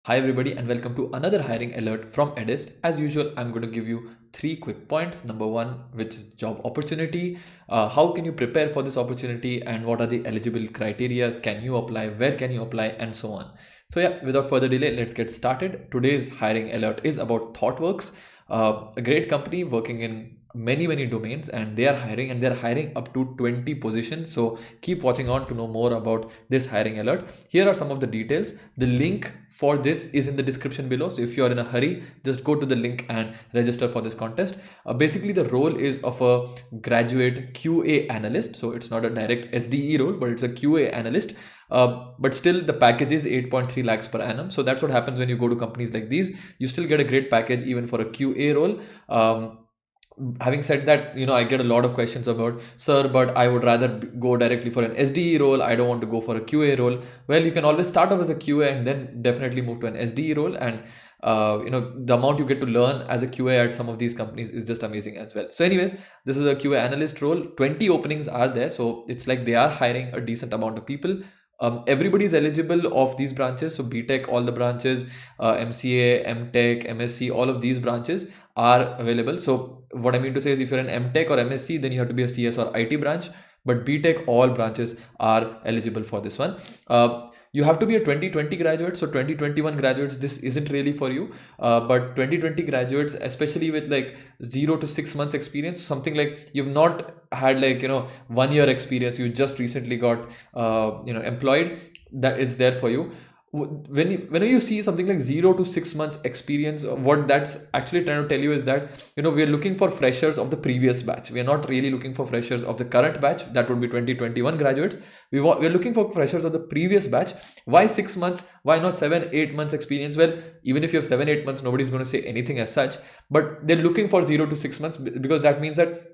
Hi everybody and welcome to another hiring alert from Edyst. As usual, I'm going to give you 3 quick points. Number one, which is job opportunity. How can you prepare for this opportunity and what are the eligible criteria? Can you apply? Where can you apply? And so on. So yeah, without further delay, let's get started. Today's hiring alert is about Thoughtworks, a great company working in many domains, and they're hiring up to 20 positions. So keep watching on to know more about this hiring alert. Here are some of the details. The link for this is in the description below, so if you are in a hurry, just go to the link and register for this contest. Basically the role is of a graduate QA analyst, so it's not a direct SDE role, but it's a QA analyst. But still the package is 8.3 lakhs per annum. So that's what happens when you go to companies like these. You still get a great package even for a QA role. Having said that, I get a lot of questions about, sir, but I would rather go directly for an SDE role. I don't want to go for a QA role. Well, you can always start off as a QA and then definitely move to an SDE role. And the amount you get to learn as a QA at some of these companies is just amazing as well. So anyways, this is a QA analyst role. 20 openings are there. So it's like they are hiring a decent amount of people. Everybody is eligible of these branches. So BTech, all the branches, MCA, MTech, MSc, all of these branches are available. So what I mean to say is if you're an MTech or MSc, then you have to be a CS or IT branch, but BTech, all branches are eligible for this one. You have to be a 2020 graduate. So 2021 graduates, this isn't really for you. But 2020 graduates, especially with like 0 to 6 months experience, something like you've not had like 1 year experience, you just recently got employed, that is there for you. When you see something like 0 to 6 months experience, what that's actually trying to tell you is that we are looking for freshers of the previous batch. We are not really looking for freshers of the current batch, that would be 2021 graduates. We're looking for freshers of the previous batch. Why 6 months? Why not 7-8 months experience? Well, even if you have 7-8 months, nobody's going to say anything as such, but they're looking for 0 to 6 months because that means that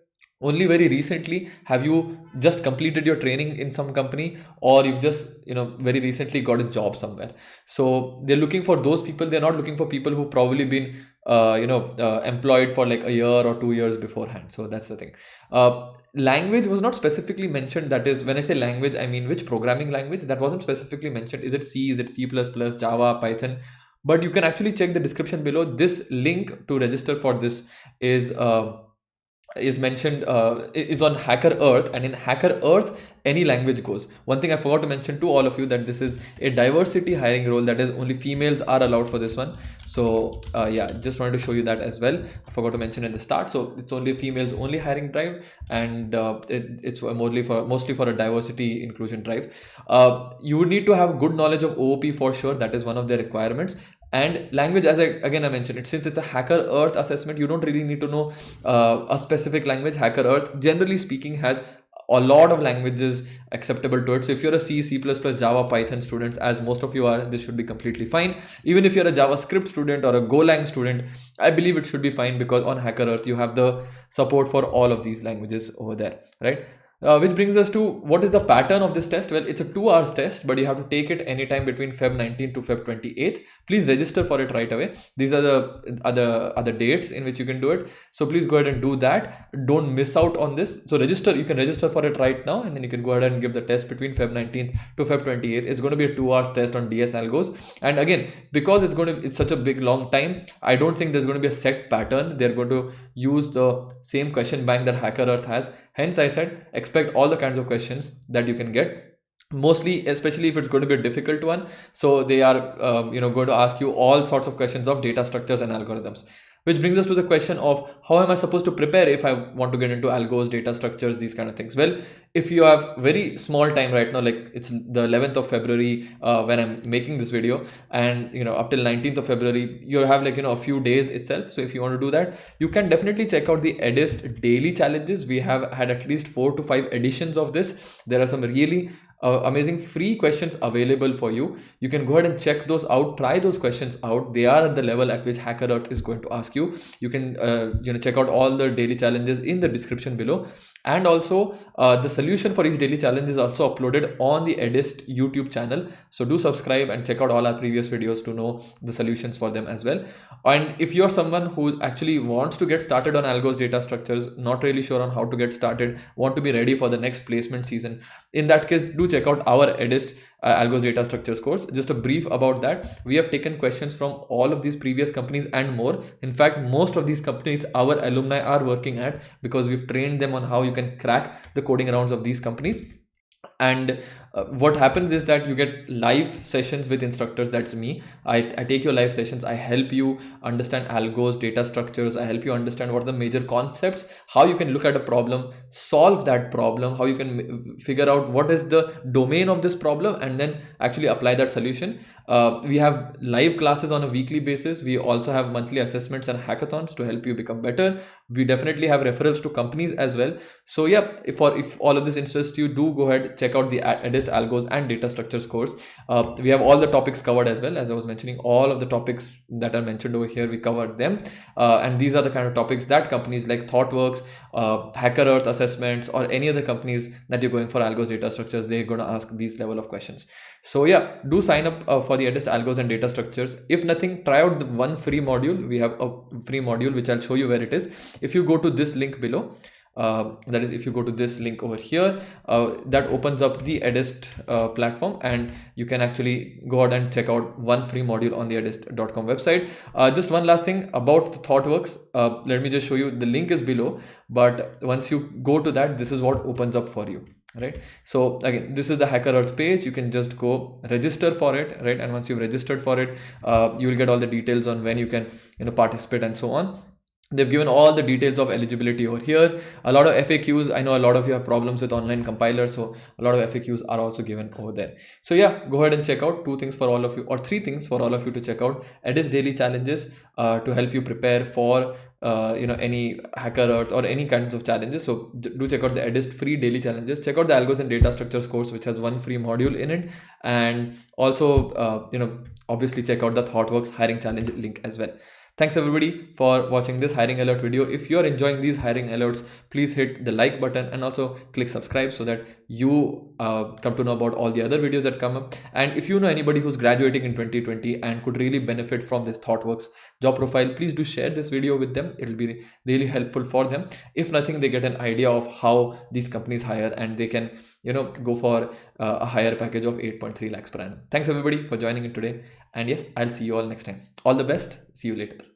only very recently have you just completed your training in some company, or you've just very recently got a job somewhere. So they're looking for those people. They're not looking for people who've probably been employed for like a year or 2 years beforehand. So that's the thing. Language was not specifically mentioned. That is, when I say language, I mean which programming language. That wasn't specifically mentioned. Is it C, is it C++, Java, Python? But you can actually check the description below. This link to register for this is mentioned, is on Hacker Earth, and in Hacker Earth any language goes. One thing I forgot to mention to all of you, that this is a diversity hiring role, that is only females are allowed for this one. So yeah, just wanted to show you that as well. I forgot to mention at the start. So it's only females only hiring drive, and it's mostly for a diversity inclusion drive. You would need to have good knowledge of OOP for sure. That is one of the requirements. And language, as I mentioned it, since it's a Hacker Earth assessment, you don't really need to know a specific language. Hacker Earth, generally speaking, has a lot of languages acceptable to it. So if you're a C, C++, Java, Python students, as most of you are, this should be completely fine. Even if you're a JavaScript student or a Golang student, I believe it should be fine, because on Hacker Earth you have the support for all of these languages over there, right? Which brings us to what is the pattern of this test. Well, it's a 2 hours test, but you have to take it anytime between Feb 19 to Feb 28th. Please register for it right away. These are the other dates in which you can do it. So please go ahead and do that. Don't miss out on this. So you can register for it right now, and then you can go ahead and give the test between Feb 19th to Feb 28th. It's going to be a 2 hours test on DS Algos. And again, because it's such a big long time, I don't think there's going to be a set pattern. They're going to use the same question bank that Hacker Earth has. Hence I said expect all the kinds of questions that you can get, mostly, especially if it's going to be a difficult one. So they are going to ask you all sorts of questions of data structures and algorithms. Which brings us to the question of how am I supposed to prepare if I want to get into algos, data structures, these kind of things. Well, if you have very small time right now, like it's the 11th of February when I'm making this video, and up till 19th of February, you have like a few days itself. So if you want to do that, you can definitely check out the Edyst daily challenges. We have had at least 4 to 5 editions of this. There are some really amazing free questions available for you. You can go ahead and check those out, try those questions out. They are at the level at which Hacker Earth is going to ask you. You can check out all the daily challenges in the description below. And also the solution for each daily challenge is also uploaded on the Edyst YouTube channel. So do subscribe and check out all our previous videos to know the solutions for them as well. And if you're someone who actually wants to get started on algos, data structures, not really sure on how to get started, want to be ready for the next placement season, in that case, do check out our Edyst Algos Data Structures course. Just a brief about that. We have taken questions from all of these previous companies and more. In fact, most of these companies our alumni are working at, because we've trained them on how you can crack the coding rounds of these companies. And what happens is that you get live sessions with instructors. That's me. I take your live sessions. I help you understand algos, data structures. I help you understand what are the major concepts, how you can look at a problem, solve that problem, how you can figure out what is the domain of this problem, and then actually apply that solution. We have live classes on a weekly basis. We also have monthly assessments and hackathons to help you become better. We definitely have referrals to companies as well. So yeah, if all of this interests you, do go ahead, check out the Edyst Algos and Data Structures course. We have all the topics covered as well. As I was mentioning, all of the topics that are mentioned over here, we covered them. And these are the kind of topics that companies like Thoughtworks, Hacker Earth assessments, or any other companies that you're going for algos, data structures, they're going to ask these level of questions. So yeah, do sign up for the Edyst Algos and Data Structures. If nothing, try out the one free module. We have a free module which I'll show you where it is. If you go to this link below, that is, if you go to this link over here, that opens up the Edyst platform, and you can actually go ahead and check out one free module on the edyst.com website. Just one last thing about the Thoughtworks. Let me just show you. The link is below, but once you go to that, this is what opens up for you. Right, so again, this is the Hacker Earth page. You can just go register for it, right? And once you've registered for it, you will get all the details on when you can participate and so on. They've given all the details of eligibility over here. A lot of FAQs. I know a lot of you have problems with online compilers, so a lot of FAQs are also given over there. So yeah, go ahead and check out two things for all of you, or three things for all of you to check out. Edyst daily challenges to help you prepare for any Hacker Earth or any kinds of challenges. So do check out the Edyst free daily challenges. Check out the Algos and Data Structures course, which has one free module in it, and also obviously check out the Thoughtworks hiring challenge link as well. Thanks everybody for watching this hiring alert video. If you're enjoying these hiring alerts, please hit the like button and also click subscribe so that you come to know about all the other videos that come up. And if you know anybody who's graduating in 2020 and could really benefit from this Thoughtworks job profile, please do share this video with them. It'll be really helpful for them. If nothing, they get an idea of how these companies hire, and they can go for a higher package of 8.3 lakhs per annum. Thanks everybody for joining in today. And yes, I'll see you all next time. All the best. See you later.